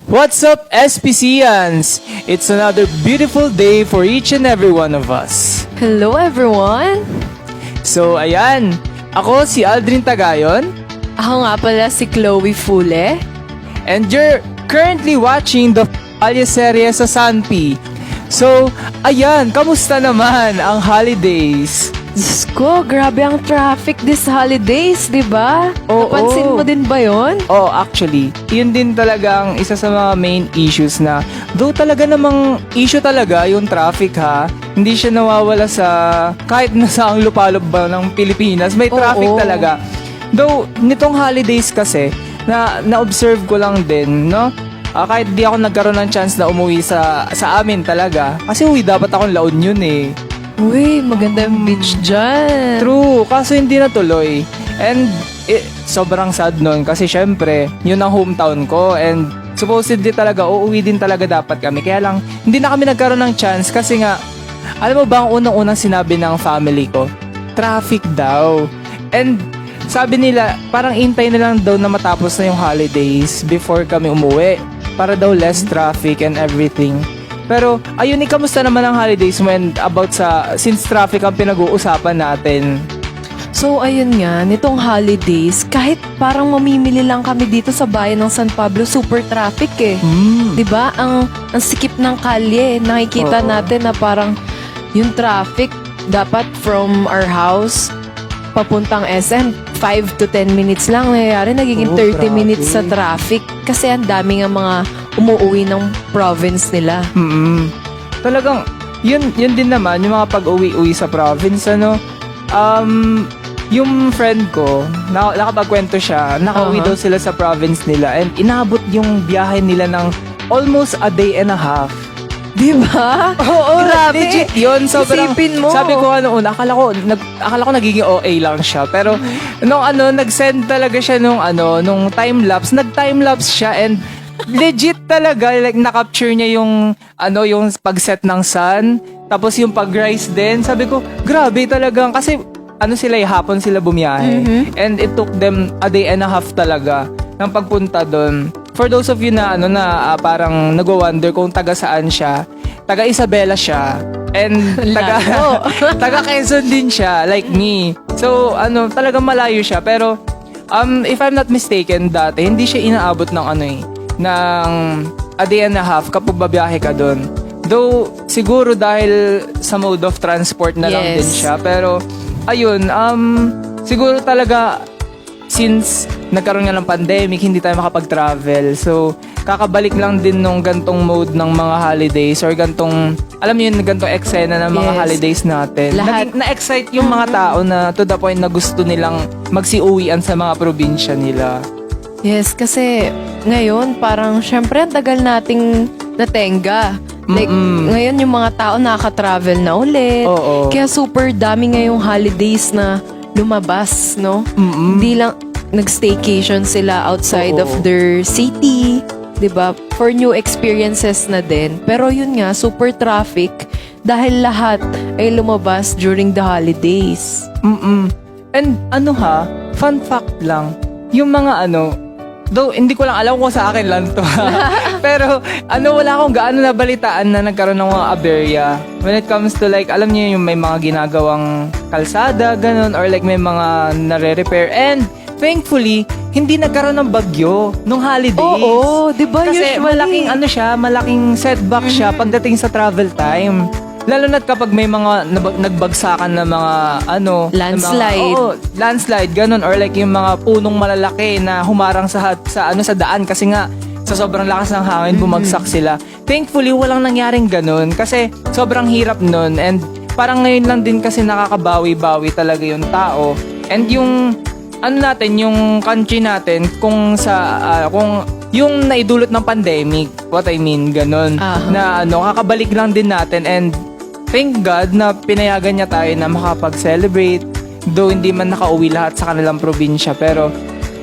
What's up, SPCians? It's another beautiful day for each and every one of us. Hello everyone! So, ayan. Ako si Aldrin Tagayon. Ako nga pala si Chloe Fule. And you're currently watching the Alya serye sa Sanpi. So, ayan. Kamusta naman ang holidays? Diyos ko, grabe ang traffic this holidays, di ba? Oo. Napansin mo din ba yon? Oh, actually, yun din talaga ang isa sa mga main issues na though talaga namang issue talaga yung traffic ha, hindi siya nawawala sa kahit nasaang lupalop ba ng Pilipinas, may traffic Oo. talaga. Though, nitong holidays kasi, na-observe ko lang din, no? Kahit di ako nagkaroon ng chance na umuwi sa amin talaga. Kasi uwi dapat akong La Union eh. Uy, maganda yung beach dyan. True, kaso hindi natuloy. And sobrang sad nun kasi syempre, yun ang hometown ko and supposedly talaga, uuwi din talaga dapat kami. Kaya lang, hindi na kami nagkaroon ng chance kasi nga, alam mo ba ang unang-unang sinabi ng family ko? Traffic daw. And sabi nila, parang intay na lang daw na matapos na yung holidays before kami umuwi. Para daw less traffic and everything. Pero, ayun, kamusta naman ang holidays mo and since traffic ang pinag-uusapan natin? So, ayun nga, nitong holidays, kahit parang mamimili lang kami dito sa bayan ng San Pablo, super traffic eh. Mm. 'Di ba? Ang sikip ng kalye, nakikita Oo. natin na parang yung traffic dapat from our house papuntang SM 5 to 10 minutes lang nangyayari, nagiging Oo, 30 grabe. minutes sa traffic kasi ang dami nga mga umuuwi ng province nila. Talagang, yun din naman, yung mga pag-uwi-uwi sa province, ano, yung friend ko, nakapagkwento siya, nakauwi daw sila sa province nila and inabot yung biyahe nila ng almost a day and a half. Di ba? Oo, Grabe. legit yun. Sobrang, Isipin mo. sabi ko una, akala ko nagiging OA lang siya. Pero, nung nag-send talaga siya nung time-lapse, nag-time-lapse siya and legit talaga, like, na-capture niya yung pag-set ng sun, tapos yung pag-rise din. Sabi ko, grabe talagang, kasi, hapon sila bumiyahe. And it took them a day and a half talaga ng pagpunta doon. For those of you na parang nagwo-wonder kung taga saan siya, taga Isabela siya and taga Quezon din siya like me. So talagang malayo siya pero if I'm not mistaken dati hindi siya inaabot ng a day and a half kapag babiyahe ka doon. Though siguro dahil sa mode of transport na lang Yes. din siya pero ayun siguro talaga since nagkaroon nga ng pandemic, hindi tayo makapag-travel. So, kakabalik lang din nung gantong mode ng mga holidays or gantong, alam niyo yun, gantong eksena ng mga Yes. holidays natin. Lahat. Na-excite yung mga tao na to the point na gusto nilang magsiuwian sa mga probinsya nila. Yes, kasi ngayon parang syempre ang tagal nating natenga. Like, ngayon yung mga tao nakaka-travel na ulit. Oo. Kaya super dami ngayong holidays na lumabas, no? Hindi lang nag-staycation sila outside Oo. of their city, 'di ba? For new experiences na din. Pero yun nga, super traffic dahil lahat ay lumabas during the holidays. And fun fact lang, yung mga though hindi ko lang alam kung sa akin lang to. Pero wala akong gaano nabalitaan na nagkaroon ng mga aberya. When it comes to like, alam niyo yung may mga ginagawang kalsada, ganun, or like may mga nare-repair. And thankfully, hindi nagkaroon ng bagyo nung holidays. Oo, 'di ba? Kasi Usually, malaking setback siya pagdating sa travel time. Lalo na kapag may mga nagbagsakan na mga Landslide. Landslide ganun or like yung mga punong malalaki na humarang sa daan kasi nga sa sobrang lakas ng hangin bumagsak sila. Thankfully walang nangyaring ganun kasi sobrang hirap nun and parang ngayon lang din kasi nakakabawi-bawi talaga yung tao. And yung yung country natin kung yung naidulot ng pandemic, what I mean, ganun. Na kakabalik lang din natin and thank God na pinayagan niya tayo na makapag-celebrate. Though hindi man nakauwi lahat sa kanilang probinsya. Pero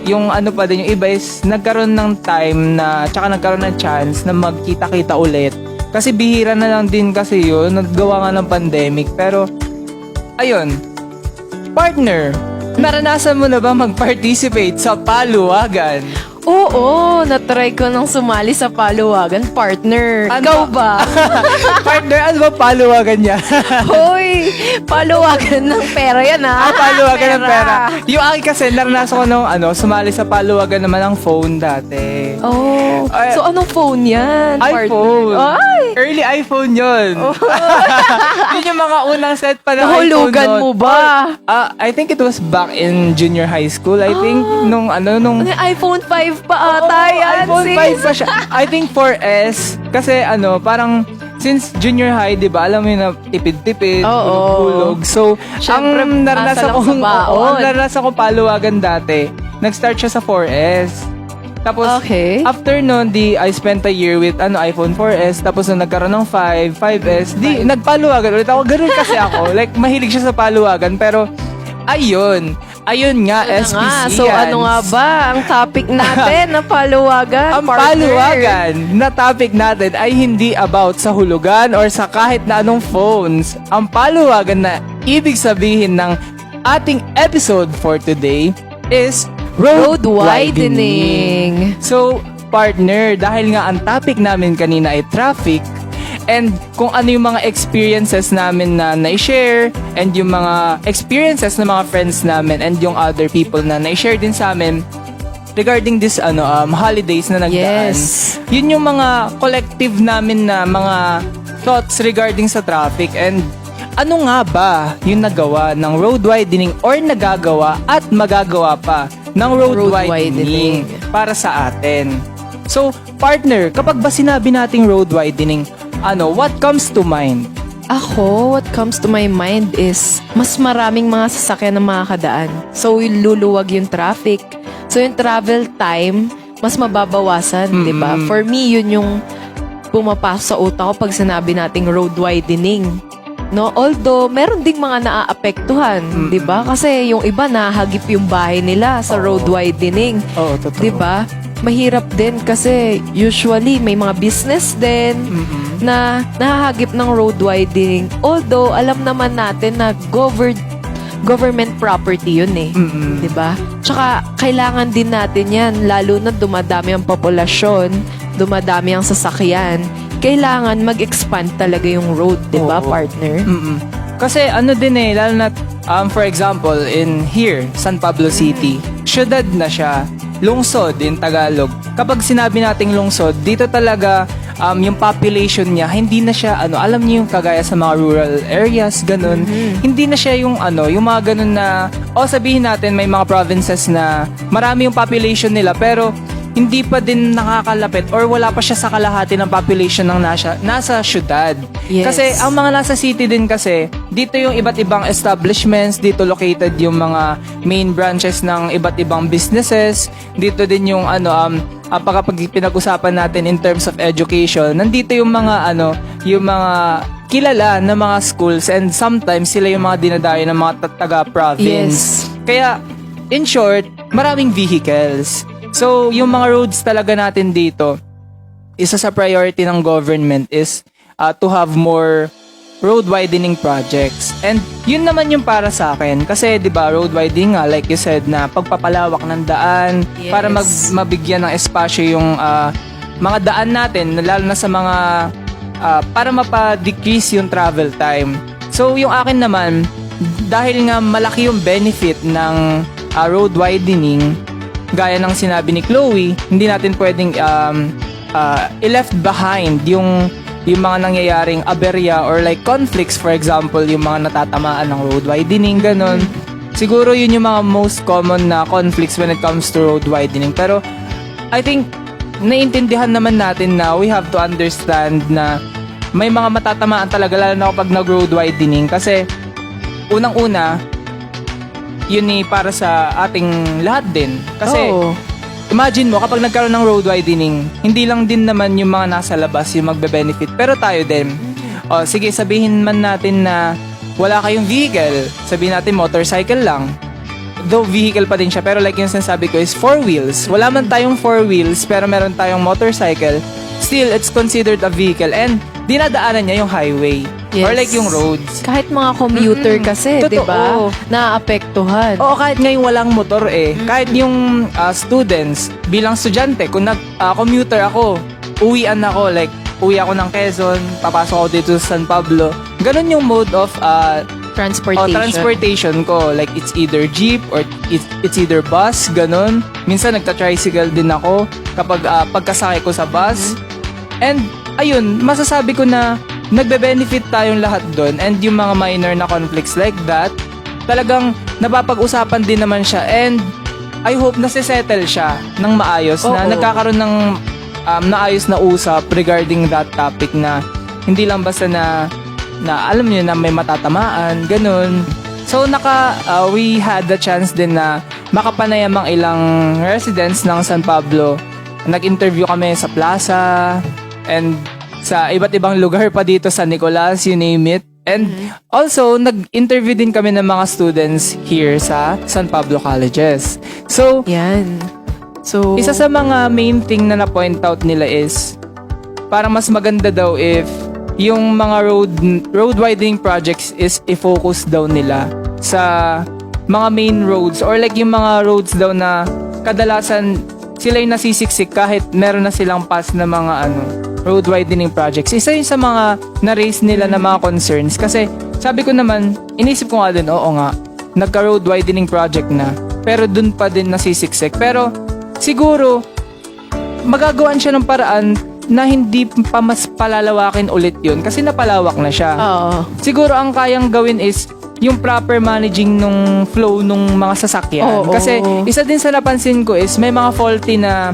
yung pa din, yung iba is nagkaroon ng time na, tsaka nagkaroon ng chance na magkita-kita ulit. Kasi bihira na lang din kasi yun, naggawa nga ng pandemic. Pero, ayun, partner, naranasan mo na ba mag-participate sa paluwagan? Oo, natry ko nang sumali sa paluwagan, partner. Ano? Ikaw ba? Partner, ano ba paluwagan niya? Hoy, paluwagan ng pera yan ha. Paluwagan ng pera. Yung akin kasi, naranasan ko nung sumali sa paluwagan naman ng phone dati. Oh, Ay- so anong phone yan, iPhone. partner? Ay, Early iPhone yun. Yun yung mga unang set pa ng iPhone nahulugan nun. mo ba? I think it was back in junior high school. I think nung Ano yung iPhone 5 pa ata Oo, yan, iPhone sis. 5 pa siya. I think 4S. Kasi parang since junior high, di ba, alam mo yun na tipid-tipid, Oo. hulog. So, Syempre, ang naranasan asa lang ko, sa baon. ang naranasan ko paluwagan dati, nag-start siya sa 4S. Tapos, Okay. after nun, I spent a year with iPhone 4S. Tapos, nung nagkaroon ng 5S, nagpaluwagan ulit ako. Ganun kasi ako. Like, mahilig siya sa paluwagan. Pero, ayun nga, Ano SPC nga? So, yan. ano nga ba ang topic natin na paluwagan, Ang partner? paluwagan na topic natin ay hindi about sa hulugan or sa kahit na anong phones. Ang paluwagan na ibig sabihin ng ating episode for today is road, Road widening. So, partner, dahil nga ang topic namin kanina ay traffic, and kung ano yung mga experiences namin na na-share, and yung mga experiences ng mga friends namin, and yung other people na na-share din sa amin regarding this holidays na nagdaan. Yes. Yun yung mga collective namin na mga thoughts regarding sa traffic, and ano nga ba yung nagawa ng road widening or nagagawa at magagawa pa ng road, Road widening widening. para sa atin. So, partner, kapag ba sinabi nating road widening, what comes to mind? Ako, what comes to my mind is mas maraming mga sasakyan na makakadaan. So, luluwag yung traffic. So, yung travel time, mas mababawasan, di ba? For me, yun yung pumapasok sa utak ko pag sinabi nating road widening. No, although meron ding mga naaapektuhan, 'di ba? Kasi yung iba nahagip yung bahay nila sa road widening. Oo, totoo. 'Di ba? Mahirap din kasi usually may mga business din na nahahagip ng road widening. Although alam naman natin na government property yun eh. 'Di ba? Tsaka kailangan din natin 'yan lalo na dumadami ang populasyon, dumadami ang sasakyan. Kailangan mag-expand talaga yung road, 'di ba, Oo. partner? Kasi din lalo na, for example, in here, San Pablo City, syudad na siya, lungsod in Tagalog. Kapag sinabi nating lungsod, dito talaga yung population niya, hindi na siya, alam niyo yung kagaya sa mga rural areas, ganun. Hindi na siya yung, yung mga ganun na, sabihin natin may mga provinces na marami yung population nila, pero hindi pa din nakakalapit or wala pa siya sa kalahati ng population ng nasa syudad. Yes. Kasi ang mga nasa city din kasi, dito yung iba't ibang establishments, dito located yung mga main branches ng iba't ibang businesses, dito din yung kapag pinag-usapan natin in terms of education, nandito yung mga yung mga kilala na mga schools, and sometimes sila yung mga dinadayo ng mga taga-province. Yes. Kaya, in short, maraming vehicles. So, yung mga roads talaga natin dito, isa sa priority ng government is to have more road widening projects. And yun naman yung para sa akin. Kasi, di ba, road widening nga, like you said, na pagpapalawak ng daan, Yes. para mabigyan ng espasyo yung mga daan natin, lalo na sa mga, para mapa-decrease yung travel time. So, yung akin naman, dahil nga malaki yung benefit ng road widening, gaya ng sinabi ni Chloe, hindi natin pwedeng i-left behind yung mga nangyayaring aberya or like conflicts, for example, yung mga natatamaan ng road widening, ganun. Siguro yun yung mga most common na conflicts when it comes to road widening. Pero I think naiintindihan naman natin na we have to understand na may mga matatamaan talaga, lalo na kapag nag-road widening. Kasi unang-una, yun para sa ating lahat din. Kasi Oo. imagine mo, kapag nagkaroon ng road widening, hindi lang din naman yung mga nasa labas yung magbe-benefit, pero tayo din. Sige, sabihin man natin na wala kayong vehicle, sabihin natin motorcycle lang. Though vehicle pa din siya, pero like yung sinasabi ko is 4 wheels. Wala man tayong 4 wheels, pero meron tayong motorcycle, still it's considered a vehicle, and dinadaanan niya yung highway. Yes. Or like yung roads. Kahit mga commuter kasi, di ba? Totoo. Naaapektuhan. Oo, kahit ngayon walang motor eh. Kahit yung students, bilang estudyante, kung nag-commuter ako, uwian ako, like, uwi ako ng Quezon, papasok ako dito sa San Pablo. Ganun yung mode of transportation ko. Like, it's either jeep or it's either bus, ganun. Minsan, nagta-tricycle din ako kapag pagkasakay ko sa bus. And, ayun, masasabi ko na nagbe-benefit tayong lahat doon. And yung mga minor na conflicts like that, talagang napapag-usapan din naman siya. And, I hope na settle siya ng maayos, na Oo. nagkakaroon ng naayos na usap regarding that topic, na hindi lang basta na alam niyo na may matatamaan, ganun. So we had the chance din na makapanayam ang ilang residents ng San Pablo. Nag-interview kami sa plaza and sa iba't ibang lugar pa dito sa Nicolas, you name it. And also, nag-interview din kami ng mga students here sa San Pablo Colleges. So, Yan. So, isa sa mga main thing na na-point out nila is parang mas maganda daw if yung mga road widening projects is i-focus daw nila sa mga main roads, or like yung mga roads daw na kadalasan sila yung nasisiksik kahit meron na silang pass na mga road widening projects. Isa yun sa mga na-raise nila na mga concerns, kasi sabi ko naman, inisip ko nga din, oo nga, nagka-road widening project na, pero dun pa din nasisiksik. Pero siguro, magagawan siya ng paraan na hindi pa mas palalawakin ulit yun kasi napalawak na siya. oo. Siguro ang kayang gawin is yung proper managing nung flow nung mga sasakyan. Oo. Kasi isa din sa napansin ko is may mga faulty na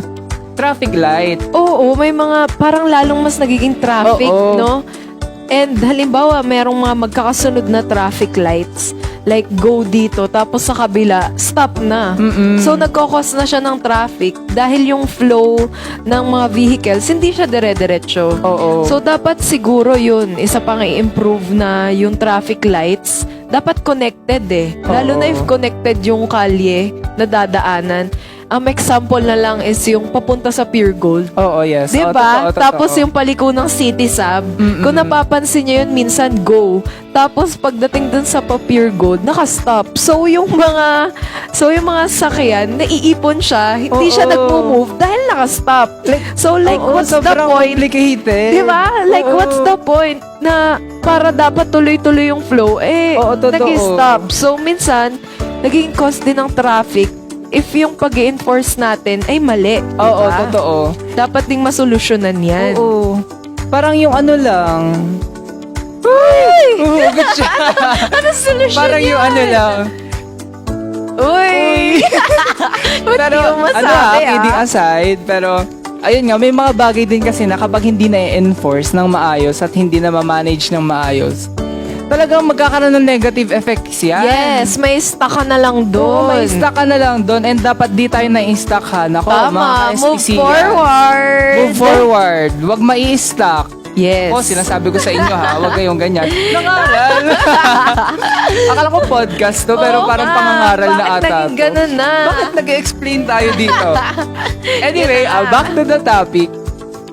traffic light. Oo, may mga parang lalong mas nagiging traffic, Oo. no? And halimbawa, merong mga magkakasunod na traffic lights. Like, go dito, tapos sa kabila, stop na. So, nagkakos na siya ng traffic dahil yung flow ng mga vehicles, hindi siya dire-diretso. Oo. So, dapat siguro yun, isa pang i-improve na yung traffic lights, dapat connected eh. Lalo Oo. na if connected yung kalye na dadaanan. Ang example na lang is yung papunta sa Pure Gold. Oo, yes. Oo, Diba? totoo. Tapos yung paliko ng City Sab, kung napapansin nyo yun, minsan go. Tapos pagdating dun sa Pure Gold, naka-stop. So yung mga sakyan, naiipon siya, hindi siya Oo. nag-move dahil naka-stop. So like, Oo, what's the sobrang point? complicated. Diba? Like, Oo. what's the point na para dapat tuloy-tuloy yung flow, Oo, totoo. nag-stop. So minsan, naging cause din ng traffic if yung pag-enforce natin ay mali. Oo, diba? totoo. Dapat ding masolusyonan yan. Oo. Parang yung lang. Hugot siya. Ano solusyon Parang yung lang. Uy! Ba't Pero di mo masabi, kidding aside, pero ayun nga, may mga bagay din kasi na kapag hindi na-enforce ng maayos at hindi na ma-manage ng maayos, talagang magkakaroon ng negative effects yan. Yes, may stuck ka na lang Oo, doon. may stuck ka na lang doon and dapat di tayo na-stuck ha. Nako, mga Tama, move SPC yan. forward. Move forward. Huwag mai-stuck. Yes. Oh, sinasabi ko sa inyo ha, huwag kayong ganyan. Nangaral. Akala ko podcast to, pero Oo parang nga, pangangaral na bakit ata naging to. ganun na? Bakit nag-explain tayo dito? Anyway, back to the topic.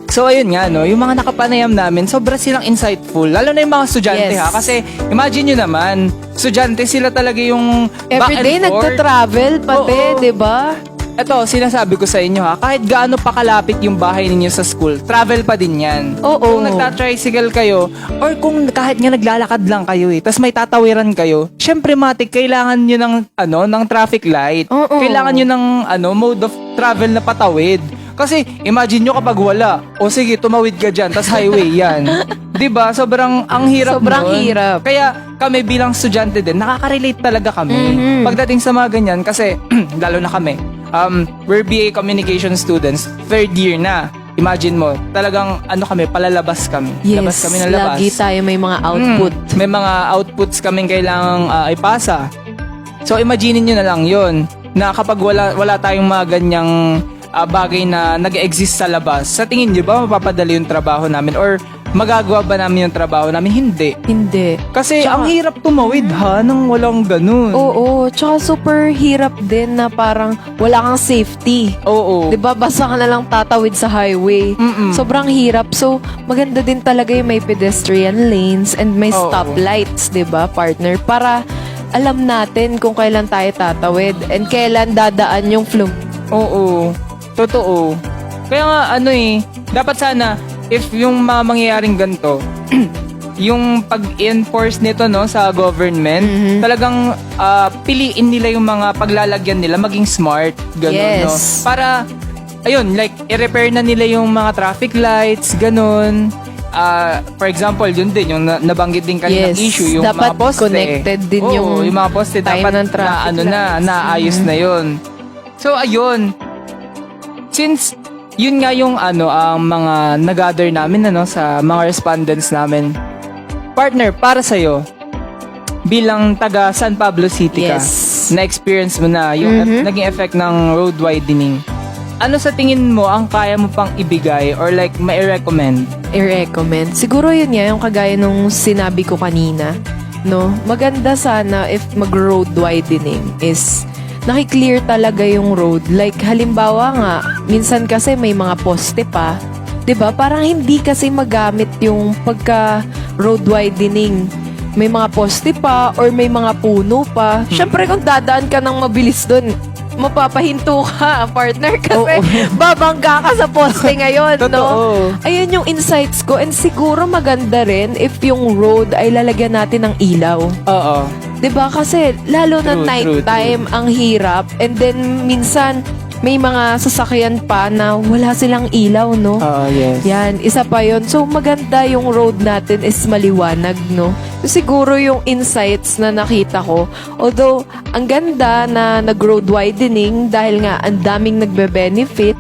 So, ayun nga, no, yung mga nakapanayam namin, sobra silang insightful. Lalo na yung mga estudyante, Yes. ha? Kasi, imagine nyo naman, estudyante sila talaga yung back Everyday and forth. nagta-travel pati, Oo. di ba? Ito, sinasabi ko sa inyo, ha? Kahit gaano pa kalapit yung bahay ninyo sa school, travel pa din yan. Oo. Kung nagta-tricycle kayo, or kung kahit nga naglalakad lang kayo, tas may tatawiran kayo, syempre, matik, kailangan nyo ng traffic light. Oo. Kailangan nyo ng, mode of travel na patawid. Kasi, imagine nyo kapag wala. O sige, tumawid ka dyan, tas highway yan. 'Di ba? Sobrang ang hirap Sobrang nun. hirap. Kaya kami bilang estudyante din, nakaka-relate talaga kami. Mhm. Pagdating sa mga ganyan, kasi, lalo na kami, we're BA Communication students, third year na. Imagine mo, talagang kami, palalabas kami. Yes, Labas kami ng labas. lagi tayo may mga output. May mga outputs kaming kailangang ipasa. So, imagine nyo na lang yon na kapag wala tayong mga ganyang bagay na nag-exist sa labas, sa tingin nyo ba mapapadali yung trabaho namin? Or magagawa ba namin yung trabaho namin? Hindi. Hindi. Kasi Tsaka- ang hirap tumawid nang walang ganun. Oo, tsaka super hirap din na parang wala kang safety. Oo. 'Di ba? Basta ka na lang tatawid sa highway. Mm-mm. Sobrang hirap. So, maganda din talaga yung may pedestrian lanes and may Oo. stoplights, 'di ba, partner? Para alam natin kung kailan tayo tatawid and kailan dadaan yung flow. Oo. Totoo. Kaya nga, dapat sana, if yung mga mangyayaring ganito, yung pag-enforce nito no sa government, talagang piliin nila yung mga paglalagyan nila maging smart, ganun Yes. no. Para ayun, like i-repair na nila yung mga traffic lights, ganun. For example, yun din yung nabanggit din kanina Yes. issue, yung Dapat mga poste. connected din Oo, yung mga poste time dapat ng traffic lights. naayos na yun. So ayun. Since yun nga yung ang mga nag-gather namin sa mga respondents namin. Partner, para sa'yo, bilang taga San Pablo City ka, Yes. na-experience mo na yung naging effect ng road widening. Ano sa tingin mo ang kaya mo pang ibigay or like mai-recommend? I-recommend. Siguro yun nga, yung kagaya nung sinabi ko kanina, no? Maganda sana if mag-road widening is nakiklear talaga yung road. Like, halimbawa nga, minsan kasi may mga poste pa. 'Di ba? Parang hindi kasi magamit yung pagka-road widening. May mga poste pa or may mga puno pa. Siyempre, kung dadaan ka ng mabilis dun, mapapahinto ka, partner, kasi babangga ka sa poste ngayon, no? Totoo. Ayun yung insights ko. And siguro maganda rin if yung road ay lalagyan natin ng ilaw. Oo. 'Di ba? Kasi lalo na True, nighttime ang hirap, and then minsan may mga sasakyan pa na wala silang ilaw, no? Oo, yes. Yan, isa pa yon. So, maganda yung road natin is maliwanag, no? So, siguro yung insights na nakita ko, although, ang ganda na nag-road widening dahil nga ang daming nagbe-benefit,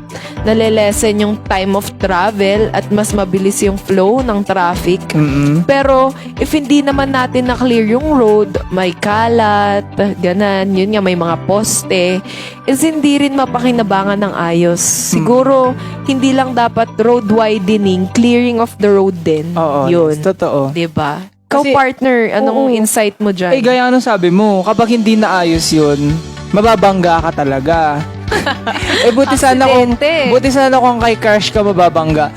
nalilesen yung time of travel at mas mabilis yung flow ng traffic. Pero, if hindi naman natin na-clear yung road, may kalat, ganan, yun nga, may mga poste, is hindi rin mapakinabangan ng ayos. Siguro, hindi lang dapat road widening, clearing of the road din. Oo, Yun. yes, totoo. Diba? Ikaw, Kasi- partner, anong Oo. insight mo dyan? Gaya nung sabi mo, kapag hindi naayos yun, mababangga ka talaga. Buti sana kung Aksidente. kung kay crush ka mababangga.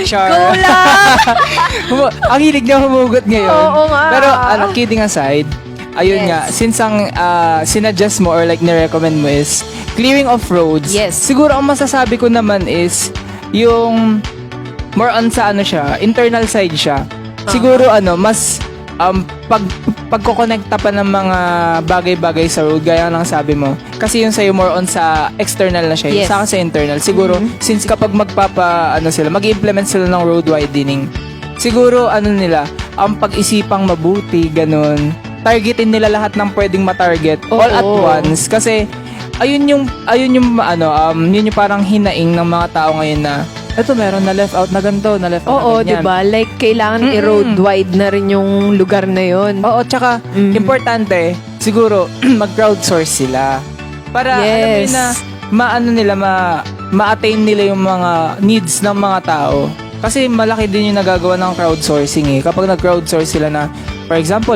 Char. Go lang! Ang hilig niya humugot ngayon. Oo nga. Pero kidding aside, ayun Yes. nga, since ang sinadjust mo or like nirecommend mo is clearing of roads. Yes. Siguro ang masasabi ko naman is yung more on sa internal side siya. Siguro mas pagkokonekta pa ng mga bagay-bagay sa road, gaya lang sabi mo. Kasi yung sa'yo more on sa external na siya. Yes. Sa akin sa internal. Siguro, since kapag mag-implement sila ng road widening, siguro nila, ang pag-isipang mabuti, ganun. Targetin nila lahat ng pwedeng matarget all at Oo. once. Kasi, yun yung parang hinaing ng mga tao ngayon na, eto meron na left out na ganito, na left out Oo, na ganyan. diba? Like, kailangan i-road wide na rin yung lugar na yon. Oo, tsaka importante, siguro, mag-crowdsource sila. Para, alam mo yun na, ma-attain nila yung mga needs ng mga tao. Kasi malaki din yung nagagawa ng crowdsourcing eh. Kapag nag-crowdsource sila na, for example,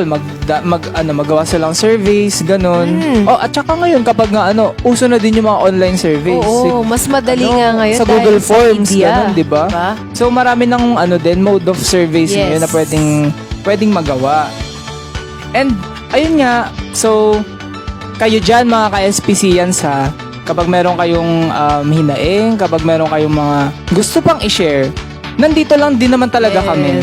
magawa silang surveys, ganun. At saka ngayon, kapag uso na din yung mga online surveys. Oo, mas madali nga ngayon sa dahil Google sa Forms, media, ganun, di ba? diba? So, marami ng mode of surveys Yes. ngayon na pwedeng magawa. And, ayun nga, so, kayo dyan, mga ka-SPCians ha, kapag meron kayong hinaing, kapag meron kayong mga gusto pang i-share, nandito lang din naman talaga kami.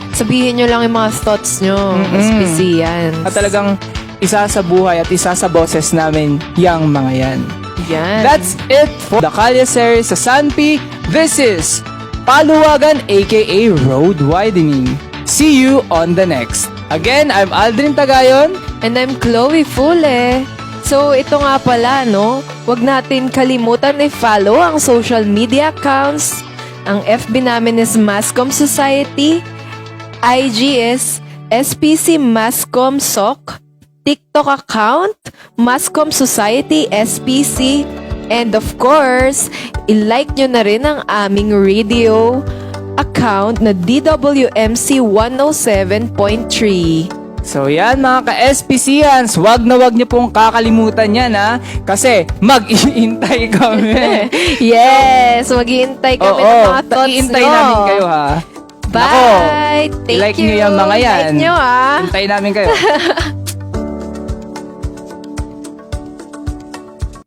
Sabihin nyo lang yung mga thoughts nyo, SPCians. At talagang isa sa buhay at isa sa boses namin, yang mga yan. Yan. That's it for the Kalye series sa Sanpi. This is Paluwagan aka Road Widening. See you on the next. Again, I'm Aldrin Tagayon. And I'm Chloe Fule. So, ito nga pala, no? Huwag natin kalimutan i-follow ang social media accounts. Ang FB namin is Mascom Society. IG is SPC Mascom Soc. TikTok account, Mascom Society SPC. And of course, i-like nyo na rin ang aming radio account na DWMC 107.3. So yan mga ka-SPCians, wag na wag niyo pong kakalimutan yan ha. Kasi mag-iintay kami. Yes! Maghihintay kami ng mga thoughts iintay nyo. namin kayo ha. Bye! Thank I-like you. nyo yung mga yan. Like nyo, ah. Hintayin namin kayo.